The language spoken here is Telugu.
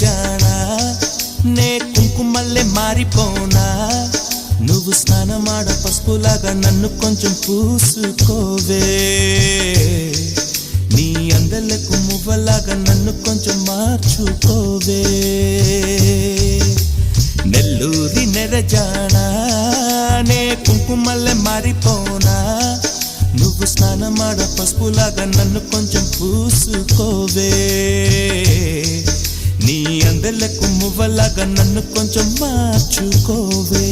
నెరజానా నే కుంకుమల్లే మారిపోనా నువ్వు స్నానమాడ పసుపులాగా నన్ను కొంచెం పూసుకోవే నీ అందలకు మువ్వలాగా నన్ను కొంచెం మార్చుకోవే నెల్లూరి నెరజానా నే కుంకుమల్లే మారిపోనా నువ్వు స్నానమాడ పసుపులాగా నన్ను కొంచెం పూసుకోవే నీ అందలకు మువ్వలాగా నన్ను కొంచెం మార్చుకోవే